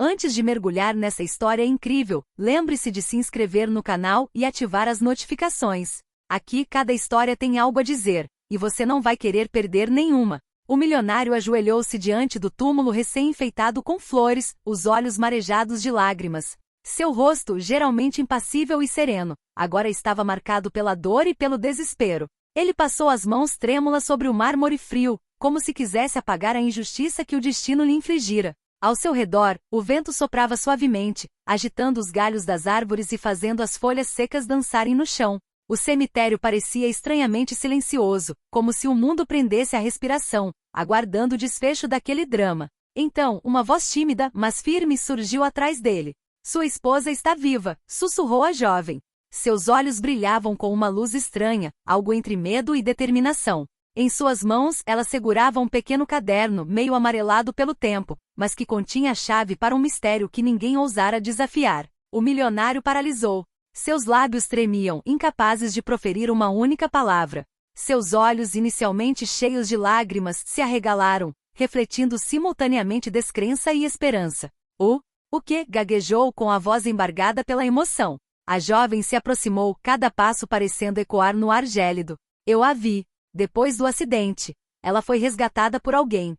Antes de mergulhar nessa história incrível, lembre-se de se inscrever no canal e ativar as notificações. Aqui cada história tem algo a dizer, e você não vai querer perder nenhuma. O milionário ajoelhou-se diante do túmulo recém-enfeitado com flores, os olhos marejados de lágrimas. Seu rosto, geralmente impassível e sereno, agora estava marcado pela dor e pelo desespero. Ele passou as mãos trêmulas sobre o mármore frio, como se quisesse apagar a injustiça que o destino lhe infligira. Ao seu redor, o vento soprava suavemente, agitando os galhos das árvores e fazendo as folhas secas dançarem no chão. O cemitério parecia estranhamente silencioso, como se o mundo prendesse a respiração, aguardando o desfecho daquele drama. Então, uma voz tímida, mas firme, surgiu atrás dele. Sua esposa está viva, sussurrou a jovem. Seus olhos brilhavam com uma luz estranha, algo entre medo e determinação. Em suas mãos, ela segurava um pequeno caderno, meio amarelado pelo tempo, mas que continha a chave para um mistério que ninguém ousara desafiar. O milionário paralisou. Seus lábios tremiam, incapazes de proferir uma única palavra. Seus olhos, inicialmente cheios de lágrimas, se arregalaram, refletindo simultaneamente descrença e esperança. O que? Gaguejou com a voz embargada pela emoção. A jovem se aproximou, cada passo parecendo ecoar no ar gélido. Eu a vi. Depois do acidente. Ela foi resgatada por alguém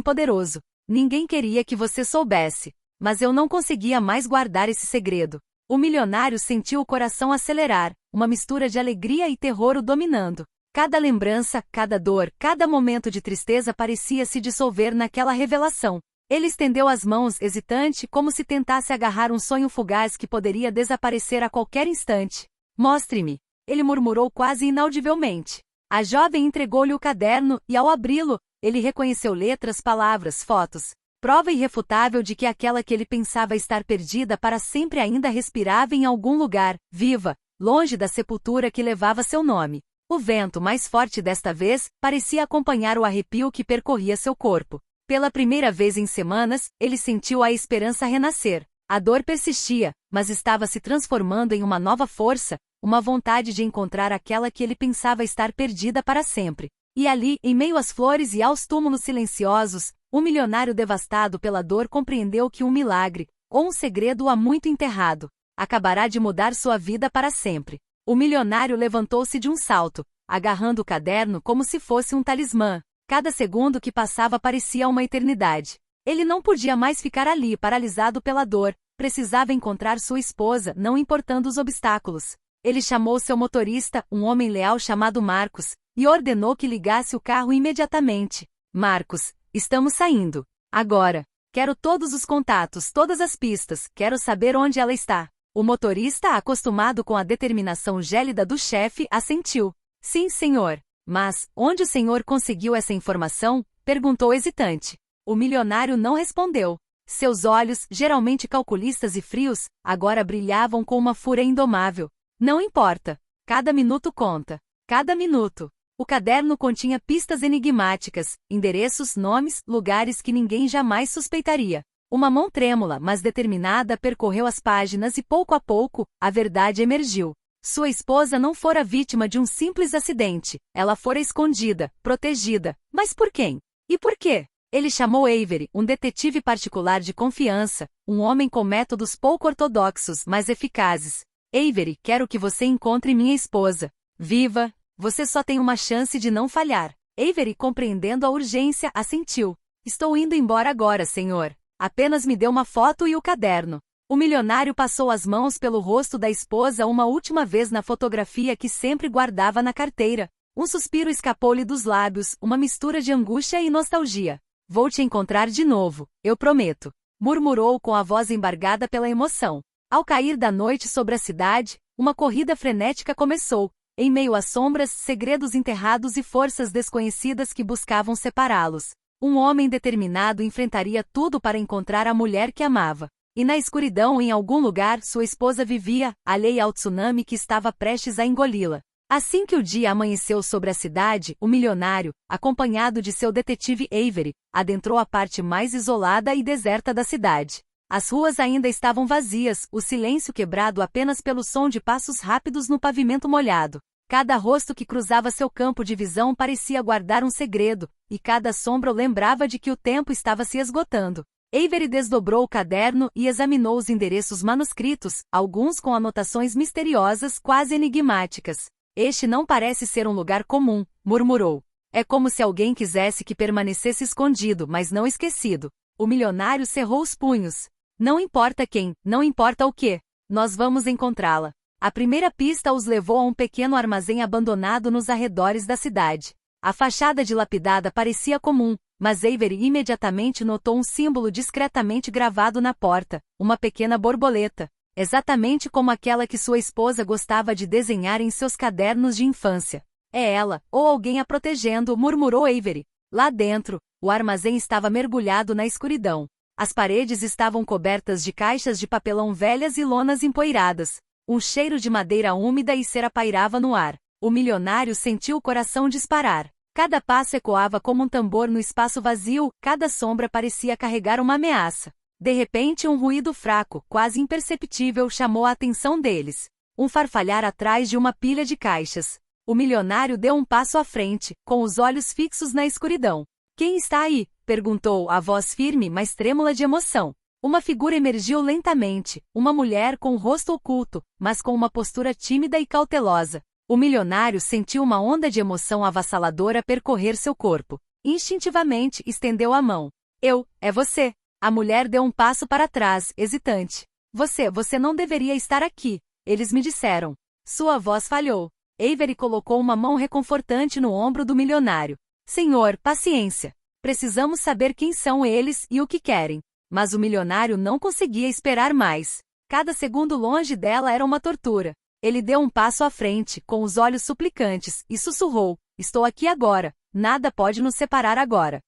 poderoso. Ninguém queria que você soubesse. Mas eu não conseguia mais guardar esse segredo. O milionário sentiu o coração acelerar, uma mistura de alegria e terror o dominando. Cada lembrança, cada dor, cada momento de tristeza parecia se dissolver naquela revelação. Ele estendeu as mãos, hesitante, como se tentasse agarrar um sonho fugaz que poderia desaparecer a qualquer instante. Mostre-me. Ele murmurou quase inaudivelmente. A jovem entregou-lhe o caderno, e ao abri-lo, ele reconheceu letras, palavras, fotos. Prova irrefutável de que aquela que ele pensava estar perdida para sempre ainda respirava em algum lugar, viva, longe da sepultura que levava seu nome. O vento, mais forte desta vez, parecia acompanhar o arrepio que percorria seu corpo. Pela primeira vez em semanas, ele sentiu a esperança renascer. A dor persistia, mas estava se transformando em uma nova força, uma vontade de encontrar aquela que ele pensava estar perdida para sempre. E ali, em meio às flores e aos túmulos silenciosos, o milionário devastado pela dor compreendeu que um milagre, ou um segredo há muito enterrado, acabará de mudar sua vida para sempre. O milionário levantou-se de um salto, agarrando o caderno como se fosse um talismã. Cada segundo que passava parecia uma eternidade. Ele não podia mais ficar ali paralisado pela dor, precisava encontrar sua esposa, não importando os obstáculos. Ele chamou seu motorista, um homem leal chamado Marcos, e ordenou que ligasse o carro imediatamente. Marcos, estamos saindo. Agora. Quero todos os contatos, todas as pistas, quero saber onde ela está. O motorista, acostumado com a determinação gélida do chefe, assentiu. Sim, senhor. Mas, onde o senhor conseguiu essa informação? Perguntou hesitante. O milionário não respondeu. Seus olhos, geralmente calculistas e frios, agora brilhavam com uma fúria indomável. Não importa. Cada minuto conta. Cada minuto. O caderno continha pistas enigmáticas, endereços, nomes, lugares que ninguém jamais suspeitaria. Uma mão trêmula, mas determinada, percorreu as páginas e pouco a pouco, a verdade emergiu. Sua esposa não fora vítima de um simples acidente, ela fora escondida, protegida. Mas por quem? E por quê? Ele chamou Avery, um detetive particular de confiança, um homem com métodos pouco ortodoxos, mas eficazes. Avery, quero que você encontre minha esposa. Viva! Você só tem uma chance de não falhar. Avery, compreendendo a urgência, assentiu. Estou indo embora agora, senhor. Apenas me dê uma foto e o caderno. O milionário passou as mãos pelo rosto da esposa uma última vez na fotografia que sempre guardava na carteira. Um suspiro escapou-lhe dos lábios, uma mistura de angústia e nostalgia. Vou te encontrar de novo, eu prometo. Murmurou com a voz embargada pela emoção. Ao cair da noite sobre a cidade, uma corrida frenética começou. Em meio às sombras, segredos enterrados e forças desconhecidas que buscavam separá-los. Um homem determinado enfrentaria tudo para encontrar a mulher que amava. E na escuridão, em algum lugar, sua esposa vivia, alheia ao tsunami que estava prestes a engoli-la. Assim que o dia amanheceu sobre a cidade, o milionário, acompanhado de seu detetive Avery, adentrou a parte mais isolada e deserta da cidade. As ruas ainda estavam vazias, o silêncio quebrado apenas pelo som de passos rápidos no pavimento molhado. Cada rosto que cruzava seu campo de visão parecia guardar um segredo, e cada sombra o lembrava de que o tempo estava se esgotando. Avery desdobrou o caderno e examinou os endereços manuscritos, alguns com anotações misteriosas, quase enigmáticas. Este não parece ser um lugar comum, murmurou. É como se alguém quisesse que permanecesse escondido, mas não esquecido. O milionário cerrou os punhos. Não importa quem, não importa o que. Nós vamos encontrá-la. A primeira pista os levou a um pequeno armazém abandonado nos arredores da cidade. A fachada dilapidada parecia comum, mas Avery imediatamente notou um símbolo discretamente gravado na porta, uma pequena borboleta, exatamente como aquela que sua esposa gostava de desenhar em seus cadernos de infância. É ela, ou alguém a protegendo, murmurou Avery. Lá dentro, o armazém estava mergulhado na escuridão. As paredes estavam cobertas de caixas de papelão velhas e lonas empoeiradas. Um cheiro de madeira úmida e cera pairava no ar. O milionário sentiu o coração disparar. Cada passo ecoava como um tambor no espaço vazio, cada sombra parecia carregar uma ameaça. De repente, um ruído fraco, quase imperceptível, chamou a atenção deles. Um farfalhar atrás de uma pilha de caixas. O milionário deu um passo à frente, com os olhos fixos na escuridão. Quem está aí? Perguntou, a voz firme, mas trêmula de emoção. Uma figura emergiu lentamente, uma mulher com o rosto oculto, mas com uma postura tímida e cautelosa. O milionário sentiu uma onda de emoção avassaladora percorrer seu corpo. Instintivamente, estendeu a mão. É você. A mulher deu um passo para trás, hesitante. Você não deveria estar aqui. Eles me disseram. Sua voz falhou. Avery colocou uma mão reconfortante no ombro do milionário. Senhor, paciência. Precisamos saber quem são eles e o que querem. Mas o milionário não conseguia esperar mais. Cada segundo longe dela era uma tortura. Ele deu um passo à frente, com os olhos suplicantes, e sussurrou: Estou aqui agora. Nada pode nos separar agora.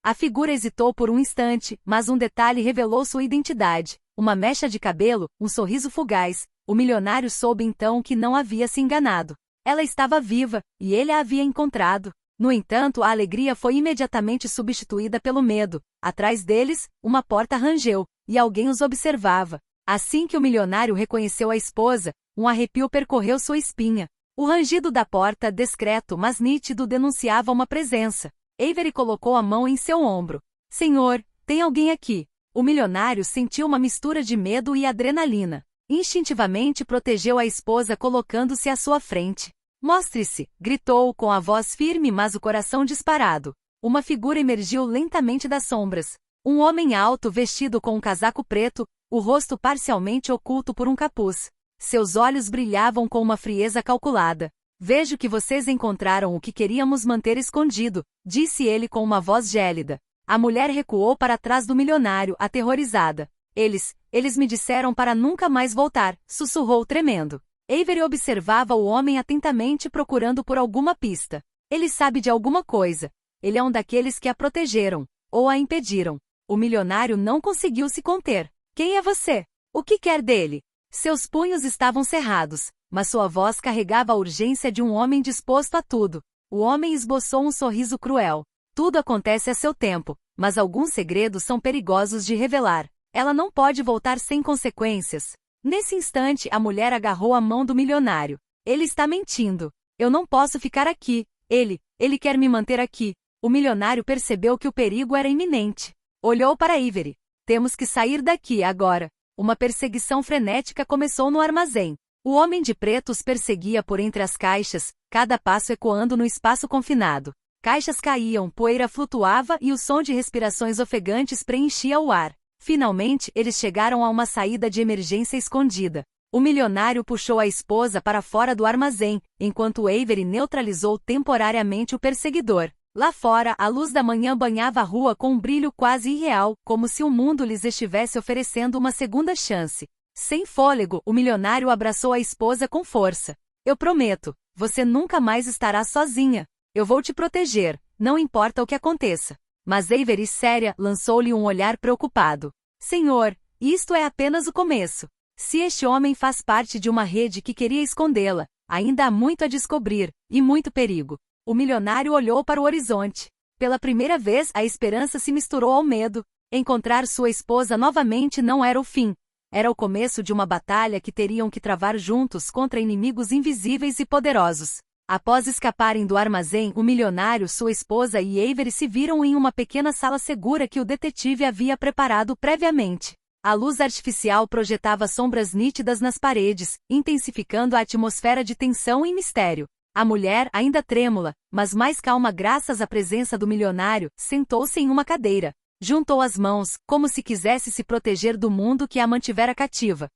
A figura hesitou por um instante, mas um detalhe revelou sua identidade. Uma mecha de cabelo, um sorriso fugaz. O milionário soube então que não havia se enganado. Ela estava viva, e ele a havia encontrado. No entanto, a alegria foi imediatamente substituída pelo medo. Atrás deles, uma porta rangeu, e alguém os observava. Assim que o milionário reconheceu a esposa, um arrepio percorreu sua espinha. O rangido da porta, discreto mas nítido, denunciava uma presença. Avery colocou a mão em seu ombro. Senhor, tem alguém aqui. O milionário sentiu uma mistura de medo e adrenalina. Instintivamente protegeu a esposa colocando-se à sua frente. Mostre-se, gritou com a voz firme mas o coração disparado. Uma figura emergiu lentamente das sombras. Um homem alto vestido com um casaco preto, o rosto parcialmente oculto por um capuz. Seus olhos brilhavam com uma frieza calculada. Vejo que vocês encontraram o que queríamos manter escondido, disse ele com uma voz gélida. A mulher recuou para trás do milionário, aterrorizada. Eles me disseram para nunca mais voltar, sussurrou tremendo. Avery observava o homem atentamente procurando por alguma pista. Ele sabe de alguma coisa. Ele é um daqueles que a protegeram, ou a impediram. O milionário não conseguiu se conter. Quem é você? O que quer dele? Seus punhos estavam cerrados, mas sua voz carregava a urgência de um homem disposto a tudo. O homem esboçou um sorriso cruel. Tudo acontece a seu tempo, mas alguns segredos são perigosos de revelar. Ela não pode voltar sem consequências. Nesse instante, a mulher agarrou a mão do milionário. Ele está mentindo. Eu não posso ficar aqui. Ele quer me manter aqui. O milionário percebeu que o perigo era iminente. Olhou para Avery. Temos que sair daqui agora. Uma perseguição frenética começou no armazém. O homem de preto os perseguia por entre as caixas, cada passo ecoando no espaço confinado. Caixas caíam, poeira flutuava e o som de respirações ofegantes preenchia o ar. Finalmente, eles chegaram a uma saída de emergência escondida. O milionário puxou a esposa para fora do armazém, enquanto Avery neutralizou temporariamente o perseguidor. Lá fora, a luz da manhã banhava a rua com um brilho quase irreal, como se o mundo lhes estivesse oferecendo uma segunda chance. Sem fôlego, o milionário abraçou a esposa com força. Eu prometo, você nunca mais estará sozinha. Eu vou te proteger, não importa o que aconteça. Mas Avery, séria, lançou-lhe um olhar preocupado. Senhor, isto é apenas o começo. Se este homem faz parte de uma rede que queria escondê-la, ainda há muito a descobrir, e muito perigo. O milionário olhou para o horizonte. Pela primeira vez, a esperança se misturou ao medo. Encontrar sua esposa novamente não era o fim. Era o começo de uma batalha que teriam que travar juntos contra inimigos invisíveis e poderosos. Após escaparem do armazém, o milionário, sua esposa e Avery se viram em uma pequena sala segura que o detetive havia preparado previamente. A luz artificial projetava sombras nítidas nas paredes, intensificando a atmosfera de tensão e mistério. A mulher, ainda trêmula, mas mais calma graças à presença do milionário, sentou-se em uma cadeira. Juntou as mãos, como se quisesse se proteger do mundo que a mantivera cativa.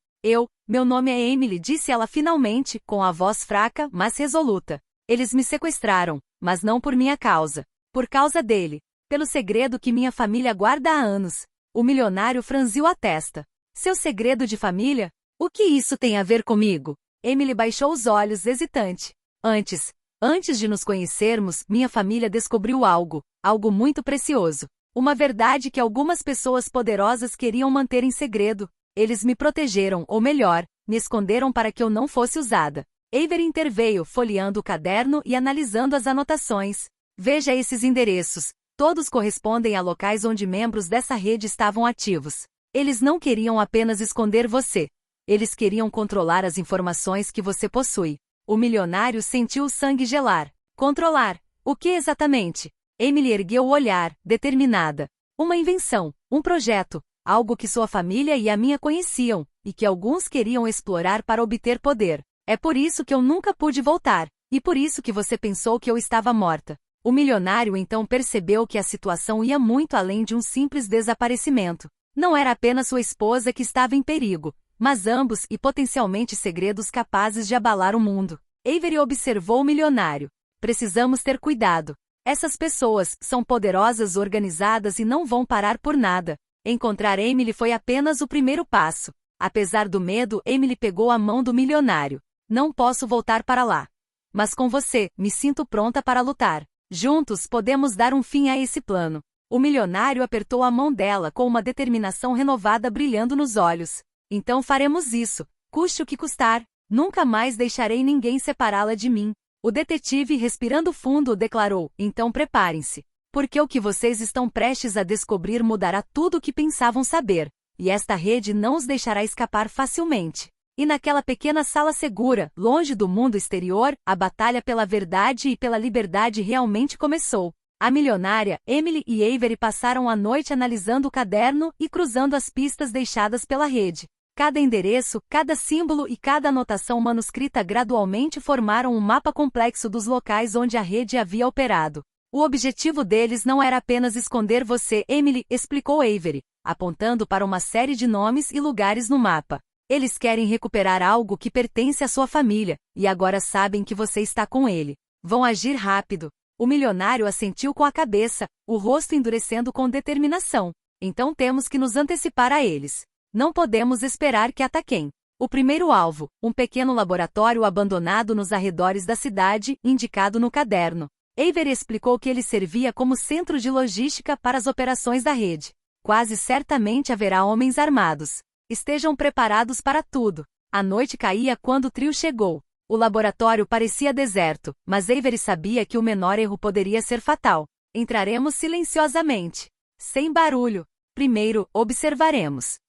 Meu nome é Emily, disse ela finalmente, com a voz fraca, mas resoluta. Eles me sequestraram, mas não por minha causa. Por causa dele. Pelo segredo que minha família guarda há anos. O milionário franziu a testa. Seu segredo de família? O que isso tem a ver comigo? Emily baixou os olhos, hesitante. Antes de nos conhecermos, minha família descobriu algo muito precioso. Uma verdade que algumas pessoas poderosas queriam manter em segredo. Eles me protegeram, ou melhor, me esconderam para que eu não fosse usada. Avery interveio, folheando o caderno e analisando as anotações. Veja esses endereços. Todos correspondem a locais onde membros dessa rede estavam ativos. Eles não queriam apenas esconder você. Eles queriam controlar as informações que você possui. O milionário sentiu o sangue gelar. Controlar. O que exatamente? Emily ergueu o olhar, determinada. Uma invenção, um projeto, algo que sua família e a minha conheciam, e que alguns queriam explorar para obter poder. É por isso que eu nunca pude voltar, e por isso que você pensou que eu estava morta. O milionário então percebeu que a situação ia muito além de um simples desaparecimento. Não era apenas sua esposa que estava em perigo, mas ambos e potencialmente segredos capazes de abalar o mundo. Avery observou o milionário. Precisamos ter cuidado. Essas pessoas são poderosas, organizadas e não vão parar por nada. Encontrar Emily foi apenas o primeiro passo. Apesar do medo, Emily pegou a mão do milionário. Não posso voltar para lá. Mas com você, me sinto pronta para lutar. Juntos podemos dar um fim a esse plano. O milionário apertou a mão dela com uma determinação renovada brilhando nos olhos. Então faremos isso, custe o que custar. Nunca mais deixarei ninguém separá-la de mim. O detetive, respirando fundo, declarou, então preparem-se. Porque o que vocês estão prestes a descobrir mudará tudo o que pensavam saber. E esta rede não os deixará escapar facilmente. E naquela pequena sala segura, longe do mundo exterior, a batalha pela verdade e pela liberdade realmente começou. A milionária, Emily e Avery passaram a noite analisando o caderno e cruzando as pistas deixadas pela rede. Cada endereço, cada símbolo e cada anotação manuscrita gradualmente formaram um mapa complexo dos locais onde a rede havia operado. O objetivo deles não era apenas esconder você, Emily, explicou Avery, apontando para uma série de nomes e lugares no mapa. Eles querem recuperar algo que pertence à sua família, e agora sabem que você está com ele. Vão agir rápido. O milionário assentiu com a cabeça, o rosto endurecendo com determinação. Então temos que nos antecipar a eles. Não podemos esperar que ataquem. O primeiro alvo, um pequeno laboratório abandonado nos arredores da cidade, indicado no caderno. Avery explicou que ele servia como centro de logística para as operações da rede. Quase certamente haverá homens armados. Estejam preparados para tudo. A noite caía quando o trio chegou. O laboratório parecia deserto, mas Avery sabia que o menor erro poderia ser fatal. Entraremos silenciosamente. Sem barulho. Primeiro, observaremos.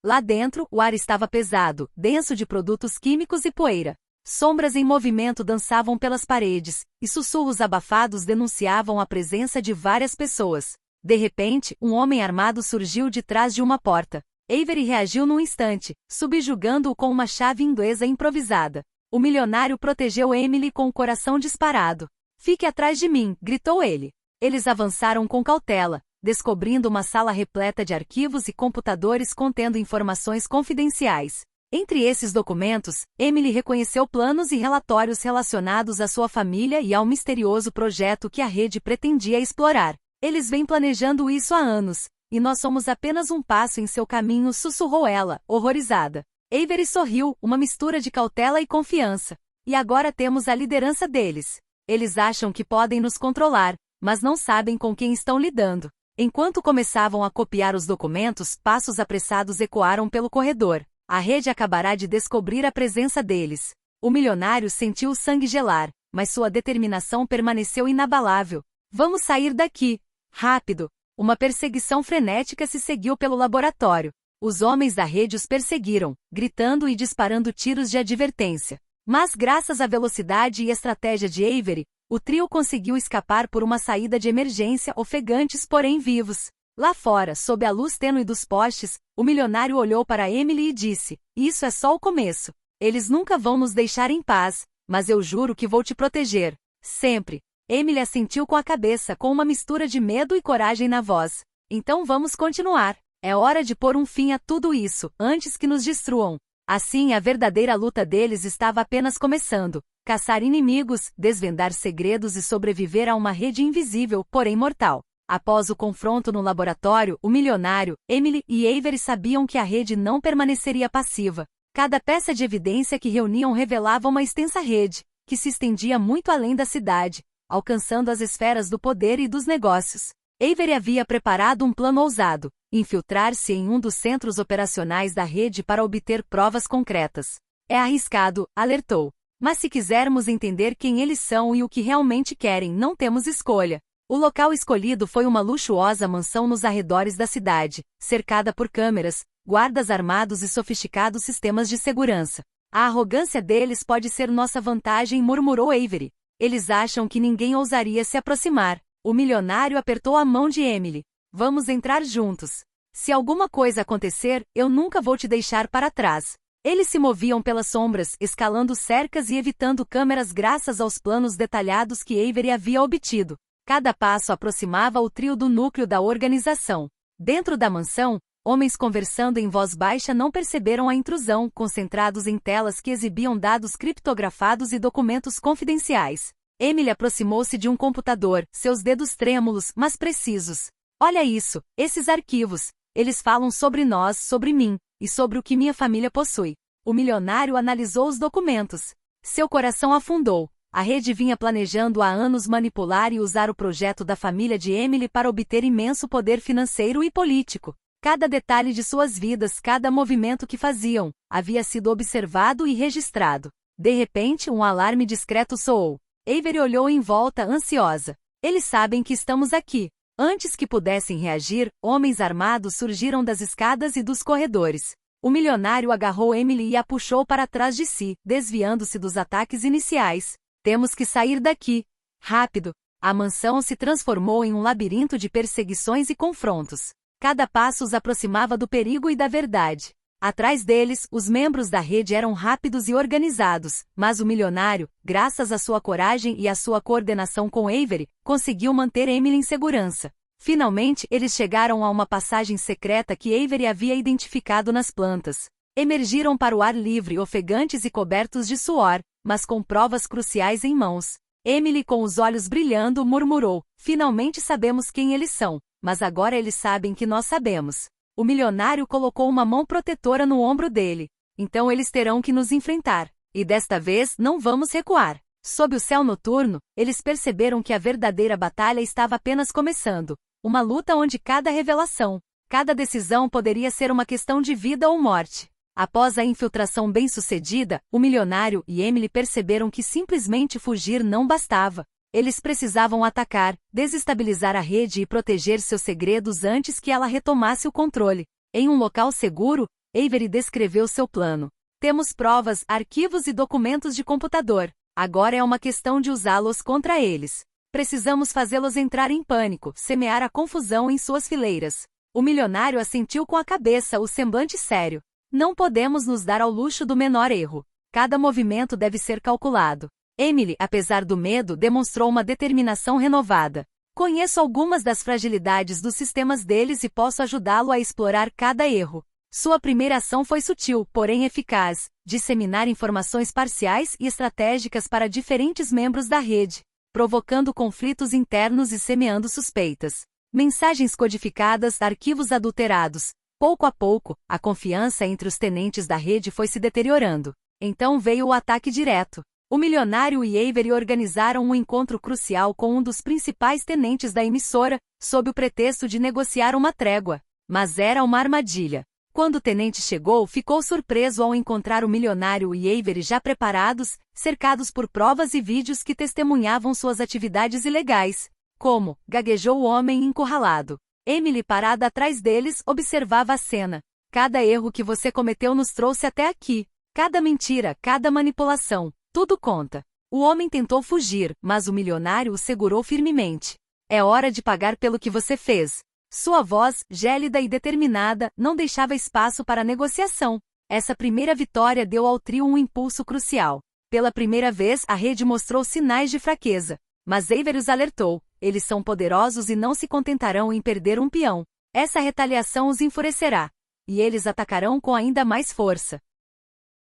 Lá dentro, o ar estava pesado, denso de produtos químicos e poeira. Sombras em movimento dançavam pelas paredes, e sussurros abafados denunciavam a presença de várias pessoas. De repente, um homem armado surgiu de trás de uma porta. Avery reagiu num instante, subjugando-o com uma chave inglesa improvisada. O milionário protegeu Emily com o coração disparado. Fique atrás de mim, gritou ele. Eles avançaram com cautela, descobrindo uma sala repleta de arquivos e computadores contendo informações confidenciais. Entre esses documentos, Emily reconheceu planos e relatórios relacionados à sua família e ao misterioso projeto que a rede pretendia explorar. Eles vêm planejando isso há anos, e nós somos apenas um passo em seu caminho, sussurrou ela, horrorizada. Avery sorriu, uma mistura de cautela e confiança. E agora temos a liderança deles. Eles acham que podem nos controlar, mas não sabem com quem estão lidando. Enquanto começavam a copiar os documentos, passos apressados ecoaram pelo corredor. A rede acabará de descobrir a presença deles. O milionário sentiu o sangue gelar, mas sua determinação permaneceu inabalável. Vamos sair daqui. Rápido. Uma perseguição frenética se seguiu pelo laboratório. Os homens da rede os perseguiram, gritando e disparando tiros de advertência. Mas graças à velocidade e estratégia de Avery, o trio conseguiu escapar por uma saída de emergência, ofegantes porém vivos. Lá fora, sob a luz tênue dos postes, o milionário olhou para Emily e disse: "Isso é só o começo. Eles nunca vão nos deixar em paz, mas eu juro que vou te proteger. Sempre." Emily assentiu com a cabeça, com uma mistura de medo e coragem na voz. "Então vamos continuar. É hora de pôr um fim a tudo isso, antes que nos destruam." Assim, a verdadeira luta deles estava apenas começando. Caçar inimigos, desvendar segredos e sobreviver a uma rede invisível, porém mortal. Após o confronto no laboratório, o milionário, Emily e Avery sabiam que a rede não permaneceria passiva. Cada peça de evidência que reuniam revelava uma extensa rede, que se estendia muito além da cidade, alcançando as esferas do poder e dos negócios. Avery havia preparado um plano ousado: infiltrar-se em um dos centros operacionais da rede para obter provas concretas. "É arriscado", alertou. "Mas se quisermos entender quem eles são e o que realmente querem, não temos escolha." O local escolhido foi uma luxuosa mansão nos arredores da cidade, cercada por câmeras, guardas armados e sofisticados sistemas de segurança. "A arrogância deles pode ser nossa vantagem", murmurou Avery. "Eles acham que ninguém ousaria se aproximar." O milionário apertou a mão de Emily. "Vamos entrar juntos. Se alguma coisa acontecer, eu nunca vou te deixar para trás." Eles se moviam pelas sombras, escalando cercas e evitando câmeras graças aos planos detalhados que Avery havia obtido. Cada passo aproximava o trio do núcleo da organização. Dentro da mansão, homens conversando em voz baixa não perceberam a intrusão, concentrados em telas que exibiam dados criptografados e documentos confidenciais. Emily aproximou-se de um computador, seus dedos trêmulos, mas precisos. "Olha isso, esses arquivos. Eles falam sobre nós, sobre mim, e sobre o que minha família possui." O milionário analisou os documentos. Seu coração afundou. A rede vinha planejando há anos manipular e usar o projeto da família de Emily para obter imenso poder financeiro e político. Cada detalhe de suas vidas, cada movimento que faziam, havia sido observado e registrado. De repente, um alarme discreto soou. Avery olhou em volta, ansiosa. "Eles sabem que estamos aqui." Antes que pudessem reagir, homens armados surgiram das escadas e dos corredores. O milionário agarrou Emily e a puxou para trás de si, desviando-se dos ataques iniciais. "Temos que sair daqui. Rápido." A mansão se transformou em um labirinto de perseguições e confrontos. Cada passo os aproximava do perigo e da verdade. Atrás deles, os membros da rede eram rápidos e organizados, mas o milionário, graças à sua coragem e à sua coordenação com Avery, conseguiu manter Emily em segurança. Finalmente, eles chegaram a uma passagem secreta que Avery havia identificado nas plantas. Emergiram para o ar livre, ofegantes e cobertos de suor, mas com provas cruciais em mãos. Emily, com os olhos brilhando, murmurou: "Finalmente sabemos quem eles são, mas agora eles sabem que nós sabemos." O milionário colocou uma mão protetora no ombro dele. "Então eles terão que nos enfrentar. E desta vez não vamos recuar." Sob o céu noturno, eles perceberam que a verdadeira batalha estava apenas começando. Uma luta onde cada revelação, cada decisão poderia ser uma questão de vida ou morte. Após a infiltração bem-sucedida, o milionário e Emily perceberam que simplesmente fugir não bastava. Eles precisavam atacar, desestabilizar a rede e proteger seus segredos antes que ela retomasse o controle. Em um local seguro, Avery descreveu seu plano. "Temos provas, arquivos e documentos de computador. Agora é uma questão de usá-los contra eles. Precisamos fazê-los entrar em pânico, semear a confusão em suas fileiras." O milionário assentiu com a cabeça, o semblante sério. "Não podemos nos dar ao luxo do menor erro. Cada movimento deve ser calculado." Emily, apesar do medo, demonstrou uma determinação renovada. "Conheço algumas das fragilidades dos sistemas deles e posso ajudá-lo a explorar cada erro." Sua primeira ação foi sutil, porém eficaz: disseminar informações parciais e estratégicas para diferentes membros da rede, provocando conflitos internos e semeando suspeitas. Mensagens codificadas, arquivos adulterados. Pouco a pouco, a confiança entre os tenentes da rede foi se deteriorando. Então veio o ataque direto. O milionário e Avery organizaram um encontro crucial com um dos principais tenentes da emissora, sob o pretexto de negociar uma trégua. Mas era uma armadilha. Quando o tenente chegou, ficou surpreso ao encontrar o milionário e Avery já preparados, cercados por provas e vídeos que testemunhavam suas atividades ilegais. "Como?" gaguejou o homem encurralado. Emily, parada atrás deles, observava a cena. "Cada erro que você cometeu nos trouxe até aqui. Cada mentira, cada manipulação. Tudo conta. O homem tentou fugir, mas o milionário o segurou firmemente. É hora de pagar pelo que você fez. Sua voz, gélida e determinada, não deixava espaço para negociação. Essa primeira vitória deu ao trio um impulso crucial. Pela primeira vez, a rede mostrou sinais de fraqueza. Mas Avery os alertou. Eles são poderosos e não se contentarão em perder um peão. Essa retaliação os enfurecerá. E eles atacarão com ainda mais força.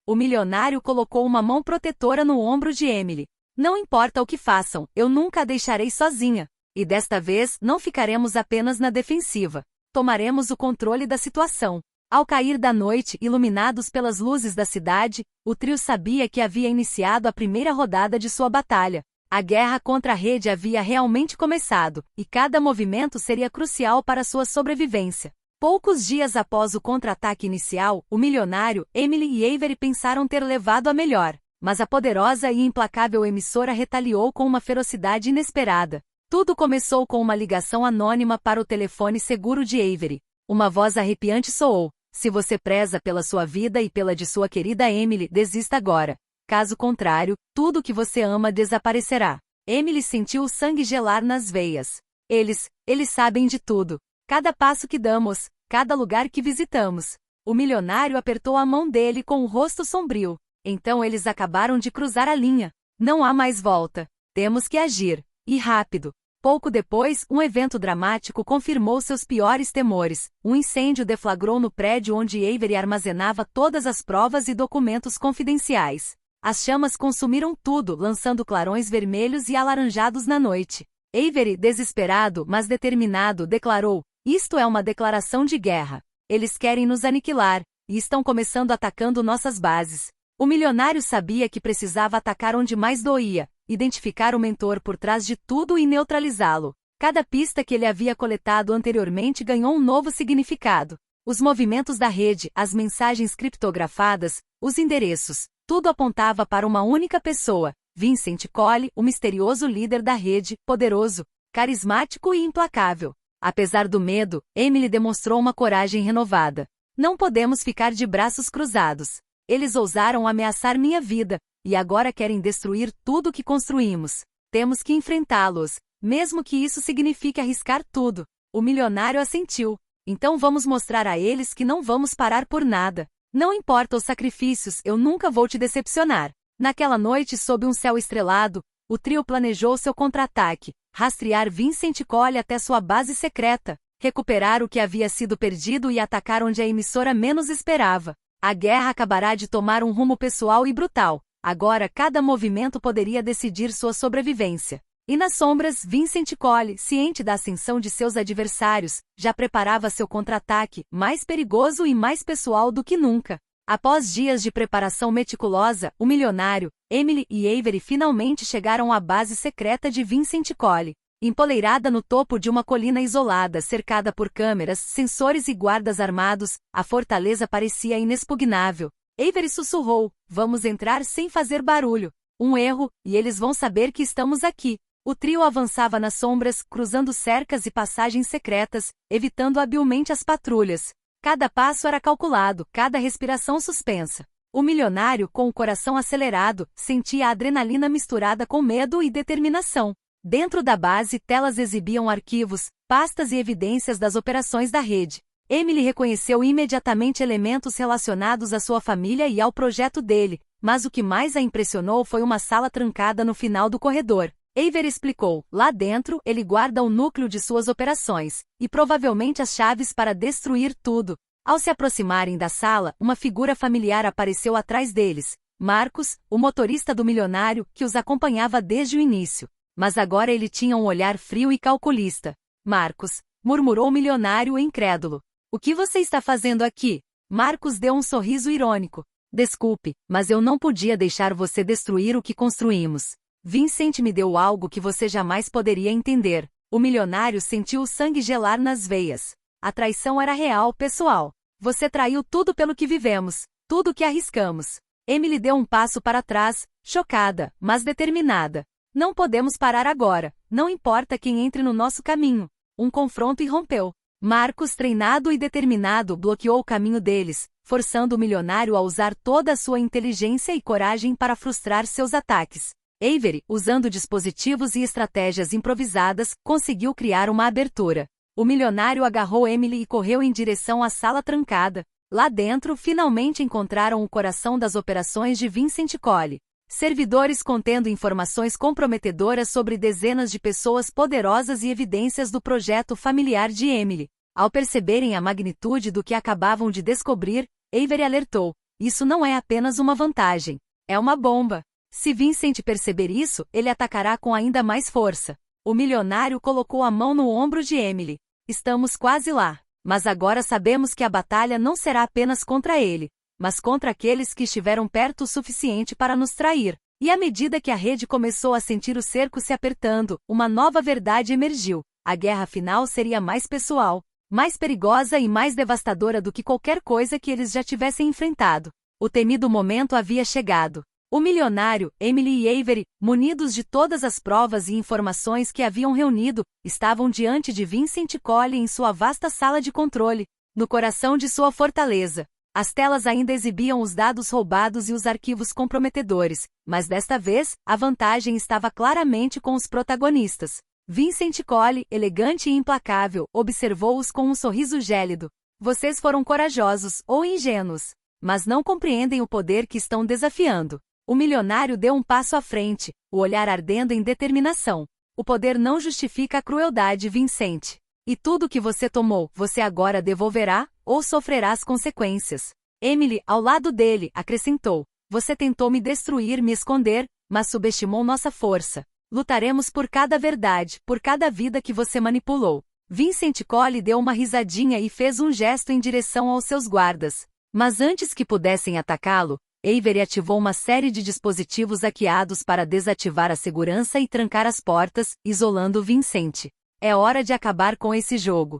O milionário colocou uma mão protetora no ombro de Emily. Não importa o que façam, eu nunca a deixarei sozinha. E desta vez, não ficaremos apenas na defensiva. Tomaremos o controle da situação. Ao cair da noite, iluminados pelas luzes da cidade, o trio sabia que havia iniciado a primeira rodada de sua batalha. A guerra contra a rede havia realmente começado, e cada movimento seria crucial para sua sobrevivência. Poucos dias após o contra-ataque inicial, o milionário, Emily e Avery pensaram ter levado a melhor, mas a poderosa e implacável emissora retaliou com uma ferocidade inesperada. Tudo começou com uma ligação anônima para o telefone seguro de Avery. Uma voz arrepiante soou. Se você preza pela sua vida e pela de sua querida Emily, desista agora. Caso contrário, tudo que você ama desaparecerá. Emily sentiu o sangue gelar nas veias. Eles sabem de tudo. Cada passo que damos, cada lugar que visitamos. O milionário apertou a mão dele com o rosto sombrio. Então eles acabaram de cruzar a linha. Não há mais volta. Temos que agir. E rápido. Pouco depois, um evento dramático confirmou seus piores temores. Um incêndio deflagrou no prédio onde Avery armazenava todas as provas e documentos confidenciais. As chamas consumiram tudo, lançando clarões vermelhos e alaranjados na noite. Avery, desesperado, mas determinado, declarou: "Isto é uma declaração de guerra. Eles querem nos aniquilar, e estão começando atacando nossas bases." O milionário sabia que precisava atacar onde mais doía, identificar o mentor por trás de tudo e neutralizá-lo. Cada pista que ele havia coletado anteriormente ganhou um novo significado. Os movimentos da rede, as mensagens criptografadas, os endereços, tudo apontava para uma única pessoa, Vincent Cole, o misterioso líder da rede, poderoso, carismático e implacável. Apesar do medo, Emily demonstrou uma coragem renovada. Não podemos ficar de braços cruzados. Eles ousaram ameaçar minha vida, e agora querem destruir tudo que construímos. Temos que enfrentá-los, mesmo que isso signifique arriscar tudo. O milionário assentiu. Então vamos mostrar a eles que não vamos parar por nada. Não importa os sacrifícios, eu nunca vou te decepcionar. Naquela noite, sob um céu estrelado, o trio planejou seu contra-ataque, rastrear Vincent Cole até sua base secreta, recuperar o que havia sido perdido e atacar onde a emissora menos esperava. A guerra acabará de tomar um rumo pessoal e brutal. Agora cada movimento poderia decidir sua sobrevivência. E nas sombras, Vincent Cole, ciente da ascensão de seus adversários, já preparava seu contra-ataque, mais perigoso e mais pessoal do que nunca. Após dias de preparação meticulosa, o milionário, Emily e Avery finalmente chegaram à base secreta de Vincent Cole. Empoleirada no topo de uma colina isolada cercada por câmeras, sensores e guardas armados, a fortaleza parecia inexpugnável. Avery sussurrou: "Vamos entrar sem fazer barulho. Um erro, e eles vão saber que estamos aqui." O trio avançava nas sombras, cruzando cercas e passagens secretas, evitando habilmente as patrulhas. Cada passo era calculado, cada respiração suspensa. O milionário, com o coração acelerado, sentia a adrenalina misturada com medo e determinação. Dentro da base, telas exibiam arquivos, pastas e evidências das operações da rede. Emily reconheceu imediatamente elementos relacionados à sua família e ao projeto dele, mas o que mais a impressionou foi uma sala trancada no final do corredor. Avery explicou: "Lá dentro, ele guarda o núcleo de suas operações, e provavelmente as chaves para destruir tudo." Ao se aproximarem da sala, uma figura familiar apareceu atrás deles. Marcos, o motorista do milionário, que os acompanhava desde o início. Mas agora ele tinha um olhar frio e calculista. "Marcos", murmurou o milionário incrédulo. "O que você está fazendo aqui?" Marcos deu um sorriso irônico. "Desculpe, mas eu não podia deixar você destruir o que construímos. Vincent me deu algo que você jamais poderia entender." O milionário sentiu o sangue gelar nas veias. A traição era real, pessoal. "Você traiu tudo pelo que vivemos, tudo que arriscamos." Emily deu um passo para trás, chocada, mas determinada. "Não podemos parar agora, não importa quem entre no nosso caminho." Um confronto irrompeu. Marcos, treinado e determinado, bloqueou o caminho deles, forçando o milionário a usar toda a sua inteligência e coragem para frustrar seus ataques. Avery, usando dispositivos e estratégias improvisadas, conseguiu criar uma abertura. O milionário agarrou Emily e correu em direção à sala trancada. Lá dentro, finalmente encontraram o coração das operações de Vincent Collie. Servidores contendo informações comprometedoras sobre dezenas de pessoas poderosas e evidências do projeto familiar de Emily. Ao perceberem a magnitude do que acabavam de descobrir, Avery alertou: isso não é apenas uma vantagem, é uma bomba. Se Vincent perceber isso, ele atacará com ainda mais força. O milionário colocou a mão no ombro de Emily. Estamos quase lá, mas agora sabemos que a batalha não será apenas contra ele, mas contra aqueles que estiveram perto o suficiente para nos trair. E à medida que a rede começou a sentir o cerco se apertando, uma nova verdade emergiu. A guerra final seria mais pessoal, mais perigosa e mais devastadora do que qualquer coisa que eles já tivessem enfrentado. O temido momento havia chegado. O milionário, Emily e Avery, munidos de todas as provas e informações que haviam reunido, estavam diante de Vincent Collie em sua vasta sala de controle, no coração de sua fortaleza. As telas ainda exibiam os dados roubados e os arquivos comprometedores, mas desta vez, a vantagem estava claramente com os protagonistas. Vincent Collie, elegante e implacável, observou-os com um sorriso gélido. Vocês foram corajosos ou ingênuos, mas não compreendem o poder que estão desafiando. O milionário deu um passo à frente, o olhar ardendo em determinação. O poder não justifica a crueldade, Vincent. E tudo que você tomou, você agora devolverá, ou sofrerá as consequências. Emily, ao lado dele, acrescentou: você tentou me destruir, me esconder, mas subestimou nossa força. Lutaremos por cada verdade, por cada vida que você manipulou. Vincent Collie deu uma risadinha e fez um gesto em direção aos seus guardas. Mas antes que pudessem atacá-lo, Avery ativou uma série de dispositivos hackeados para desativar a segurança e trancar as portas, isolando Vincent. É hora de acabar com esse jogo.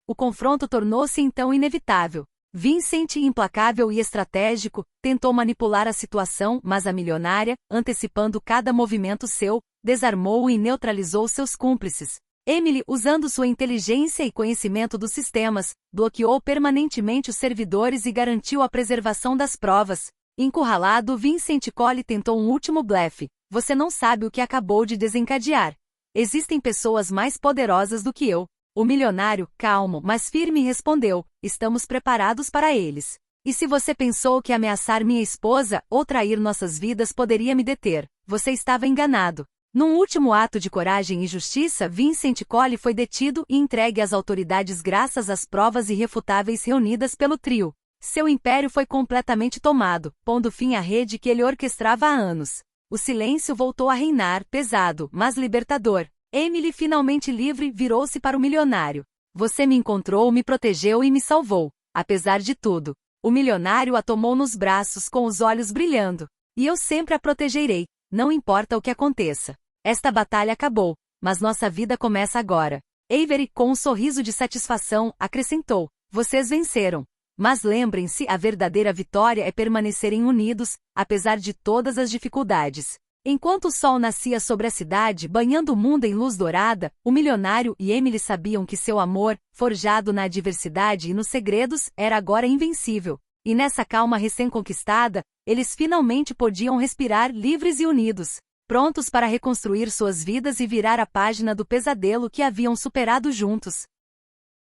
O confronto tornou-se então inevitável. Vincent, implacável e estratégico, tentou manipular a situação, mas a milionária, antecipando cada movimento seu, desarmou e neutralizou seus cúmplices. Emily, usando sua inteligência e conhecimento dos sistemas, bloqueou permanentemente os servidores e garantiu a preservação das provas. Encurralado, Vincent Collie tentou um último blefe. Você não sabe o que acabou de desencadear. Existem pessoas mais poderosas do que eu. O milionário, calmo, mas firme, respondeu: estamos preparados para eles. E se você pensou que ameaçar minha esposa ou trair nossas vidas poderia me deter, você estava enganado. Num último ato de coragem e justiça, Vincent Collie foi detido e entregue às autoridades graças às provas irrefutáveis reunidas pelo trio. Seu império foi completamente tomado, pondo fim à rede que ele orquestrava há anos. O silêncio voltou a reinar, pesado, mas libertador. Emily, finalmente livre, virou-se para o milionário. Você me encontrou, me protegeu e me salvou. Apesar de tudo, o milionário a tomou nos braços com os olhos brilhando. E eu sempre a protegerei, não importa o que aconteça. Esta batalha acabou, mas nossa vida começa agora. Avery, com um sorriso de satisfação, acrescentou: vocês venceram. Mas lembrem-se, a verdadeira vitória é permanecerem unidos, apesar de todas as dificuldades. Enquanto o sol nascia sobre a cidade, banhando o mundo em luz dourada, o milionário e Emily sabiam que seu amor, forjado na adversidade e nos segredos, era agora invencível. E nessa calma recém-conquistada, eles finalmente podiam respirar livres e unidos, prontos para reconstruir suas vidas e virar a página do pesadelo que haviam superado juntos.